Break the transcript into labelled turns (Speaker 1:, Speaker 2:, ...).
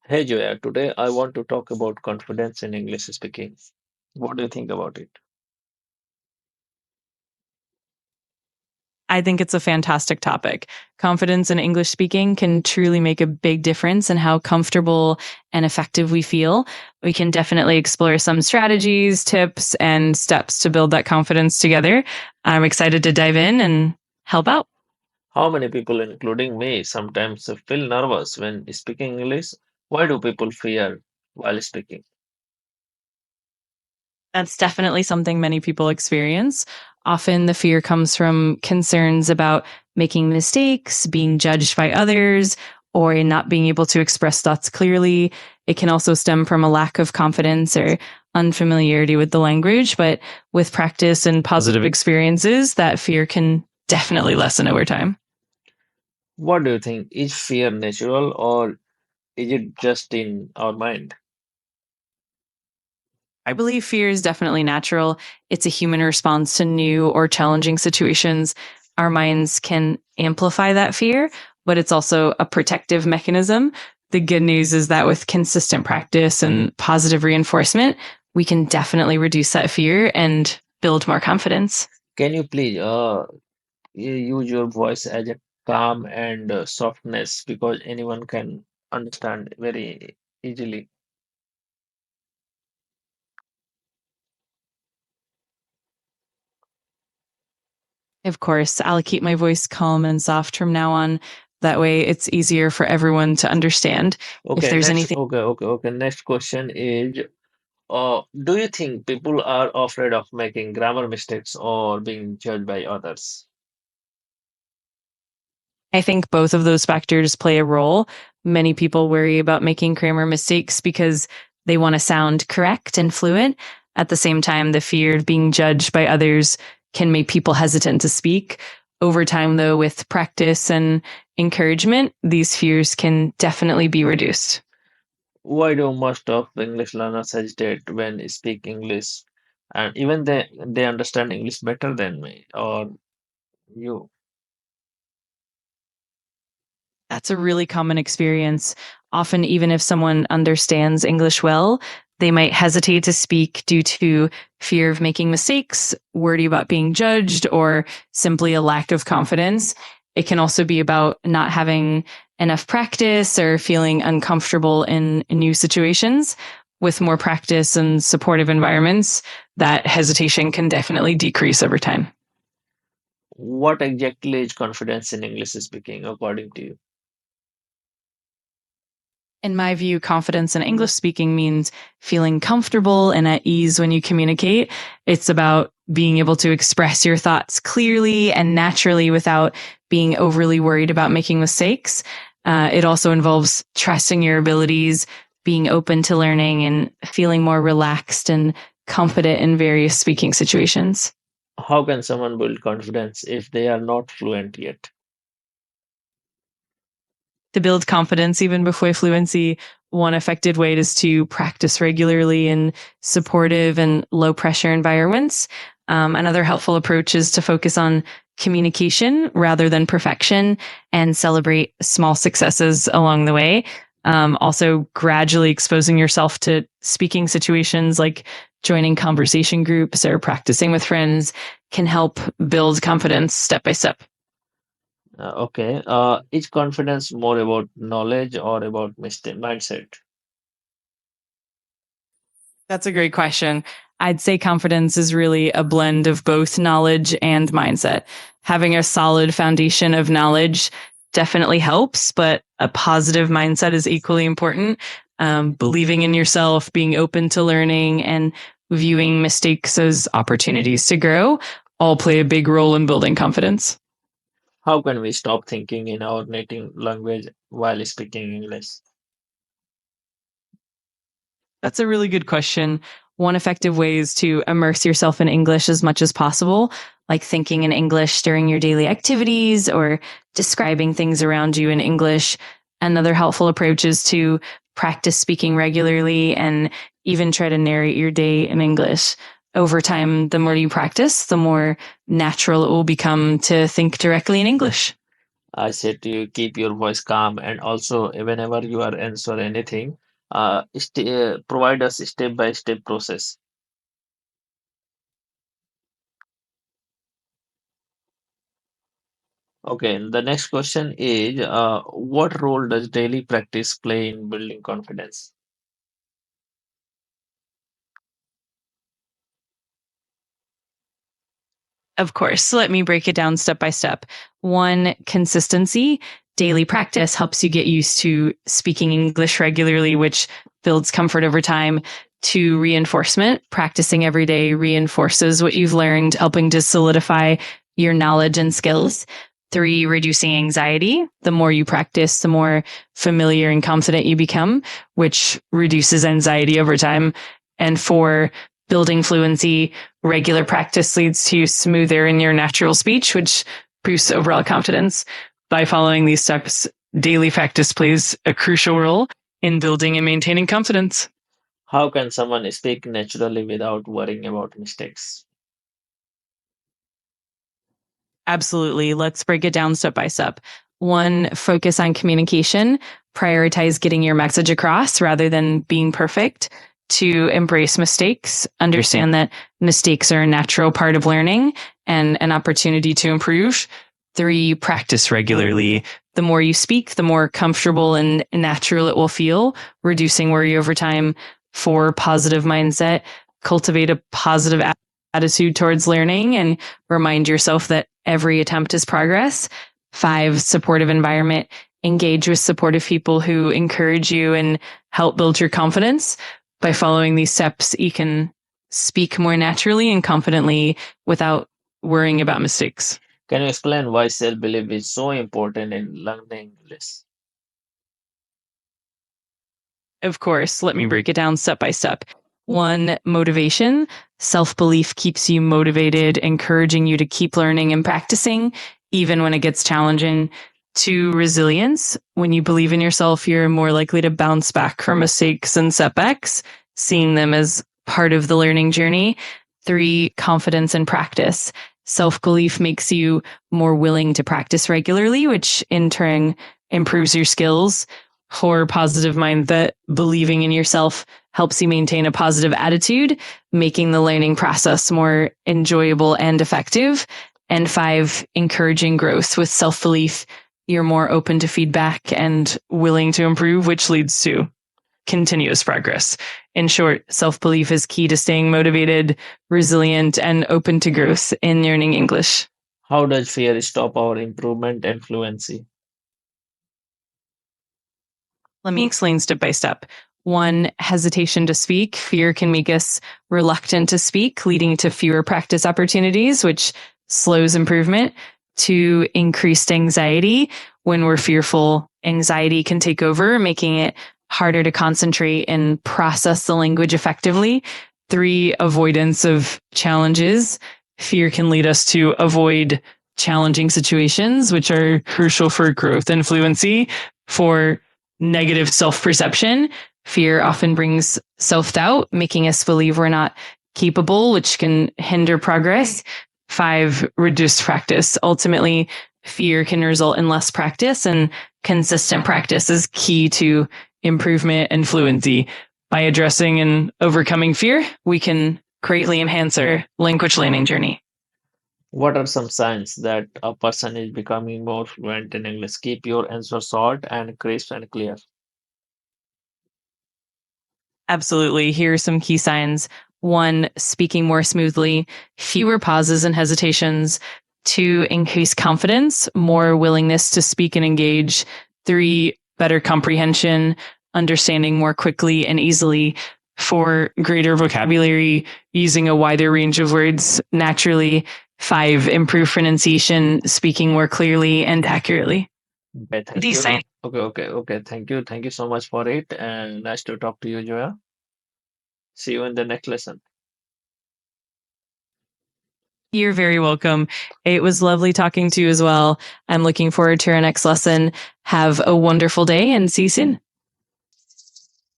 Speaker 1: Hey Joya, today I want to talk about confidence in English speaking. What do you think about it?
Speaker 2: I think it's a fantastic topic. Confidence in English speaking can truly make a big difference in how comfortable and effective we feel. We can definitely explore some strategies, tips, and steps to build that confidence together. I'm excited to dive in and help out.
Speaker 1: How many people, including me, sometimes feel nervous when speaking English? Why do people fear while speaking?
Speaker 2: That's definitely something many people experience. Often the fear comes from concerns about making mistakes, being judged by others, or in not being able to express thoughts clearly. It can also stem from a lack of confidence or unfamiliarity with the language, but with practice and positive experiences, that fear can definitely lessen over time.
Speaker 1: What do you think? Is fear natural or is it just in our mind?
Speaker 2: I believe fear is definitely natural. It's a human response to new or challenging situations. Our minds can amplify that fear, but it's also a protective mechanism. The good news is that with consistent practice and positive reinforcement, we can definitely reduce that fear and build more confidence.
Speaker 1: Can you please use your voice as a calm and softness because anyone can understand very easily?
Speaker 2: Of course, I'll keep my voice calm and soft from now on. That way, it's easier for everyone to understand. If
Speaker 1: Okay,
Speaker 2: there's
Speaker 1: next.
Speaker 2: anything
Speaker 1: Okay. Next question is do you think people are afraid of making grammar mistakes or being judged by others?
Speaker 2: I think both of those factors play a role. Many people worry about making grammar mistakes because they want to sound correct and fluent. At the same time, the fear of being judged by others can make people hesitant to speak. Over time, though, with practice and encouragement, these fears can definitely be reduced.
Speaker 1: Why do most of English learners hesitate when speak English? And even they understand English better than me or you.
Speaker 2: That's a really common experience. Often, even if someone understands English well, they might hesitate to speak due to fear of making mistakes, worry about being judged, or simply a lack of confidence. It can also be about not having enough practice or feeling uncomfortable in new situations. With more practice and supportive environments, that hesitation can definitely decrease over time.
Speaker 1: What exactly is confidence in English speaking according to you?
Speaker 2: In my view, confidence in English speaking means feeling comfortable and at ease when you communicate. It's about being able to express your thoughts clearly and naturally without being overly worried about making mistakes. It also involves trusting your abilities, being open to learning, and feeling more relaxed and confident in various speaking situations.
Speaker 1: How can someone build confidence if they are not fluent yet?
Speaker 2: To build confidence even before fluency, one effective way is to practice regularly in supportive and low pressure environments. Another helpful approach is to focus on communication rather than perfection and celebrate small successes along the way. Also, gradually exposing yourself to speaking situations like joining conversation groups or practicing with friends can help build confidence step by step.
Speaker 1: Okay. Is confidence more about knowledge or about mindset?
Speaker 2: That's a great question. I'd say confidence is really a blend of both knowledge and mindset. Having a solid foundation of knowledge definitely helps, but a positive mindset is equally important. Believing in yourself, being open to learning, and viewing mistakes as opportunities to grow all play a big role in building confidence.
Speaker 1: How can we stop thinking in our native language while speaking English?
Speaker 2: That's a really good question. One effective way is to immerse yourself in English as much as possible, like thinking in English during your daily activities or describing things around you in English. Another helpful approach is to practice speaking regularly and even try to narrate your day in English. Over time, the more you practice, the more natural it will become to think directly in English.
Speaker 1: I said to you, keep your voice calm, and also whenever you are answer anything, provide us step by step process. Okay, the next question is, what role does daily practice play in building confidence?
Speaker 2: Of course. So let me break it down step by step. One, consistency. Daily practice helps you get used to speaking English regularly, which builds comfort over time. Two, reinforcement. Practicing every day reinforces what you've learned, helping to solidify your knowledge and skills. Three, reducing anxiety. The more you practice, the more familiar and confident you become, which reduces anxiety over time. And four, building fluency. Regular practice leads to smoother and your natural speech, which boosts overall confidence. By following these steps, daily practice plays a crucial role in building and maintaining confidence.
Speaker 1: How can someone speak naturally without worrying about mistakes?
Speaker 2: Absolutely. Let's break it down step by step. One, focus on communication, prioritize getting your message across rather than being perfect. Two, embrace mistakes, understand that mistakes are a natural part of learning and an opportunity to improve. Three, practice regularly. The more you speak, the more comfortable and natural it will feel, reducing worry over time. Four, positive mindset, cultivate a positive attitude towards learning and remind yourself that every attempt is progress. Five, supportive environment. Engage with supportive people who encourage you and help build your confidence. By following these steps, you can speak more naturally and confidently without worrying about mistakes.
Speaker 1: Can you explain why self-belief is so important in learning English?
Speaker 2: Of course, let me break it down step by step. One, motivation. Self belief keeps you motivated, encouraging you to keep learning and practicing, even when it gets challenging. Two, resilience. When you believe in yourself, you're more likely to bounce back from mistakes and setbacks, seeing them as part of the learning journey. Three, confidence and practice. Self belief makes you more willing to practice regularly, which in turn improves your skills. For positive mindset, believing in yourself helps you maintain a positive attitude, making the learning process more enjoyable and effective. And five, encouraging growth with self belief. You're more open to feedback and willing to improve, which leads to continuous progress. In short, self belief is key to staying motivated, resilient, and open to growth in learning English.
Speaker 1: How does fear stop our improvement and fluency?
Speaker 2: Let me explain step by step. One, hesitation to speak. Fear can make us reluctant to speak, leading to fewer practice opportunities, which slows improvement. Two, increased anxiety. When we're fearful, anxiety can take over, making it harder to concentrate and process the language effectively. Three, avoidance of challenges. Fear can lead us to avoid challenging situations, which are crucial for growth and fluency. Four, negative self perception. Fear often brings self doubt, making us believe we're not capable, which can hinder progress. Five, reduced practice. Ultimately, fear can result in less practice, and consistent practice is key to improvement and fluency. By addressing and overcoming fear, we can greatly enhance our language learning journey.
Speaker 1: What are some signs that a person is becoming more fluent in English? Keep your answer short and crisp and clear.
Speaker 2: Absolutely. Here are some key signs. One, speaking more smoothly, fewer pauses and hesitations. Two, increased confidence, more willingness to speak and engage. Three, better comprehension, understanding more quickly and easily. Four, greater vocabulary, using a wider range of words naturally. Five, improved pronunciation, speaking more clearly and accurately.
Speaker 1: Okay, thank
Speaker 2: These
Speaker 1: you.
Speaker 2: signs.
Speaker 1: Okay. Thank you. Thank you so much for it. And nice to talk to you, Joya. See you in the next lesson.
Speaker 2: You're very welcome. It was lovely talking to you as well. I'm looking forward to our next lesson. Have a wonderful day and see you soon.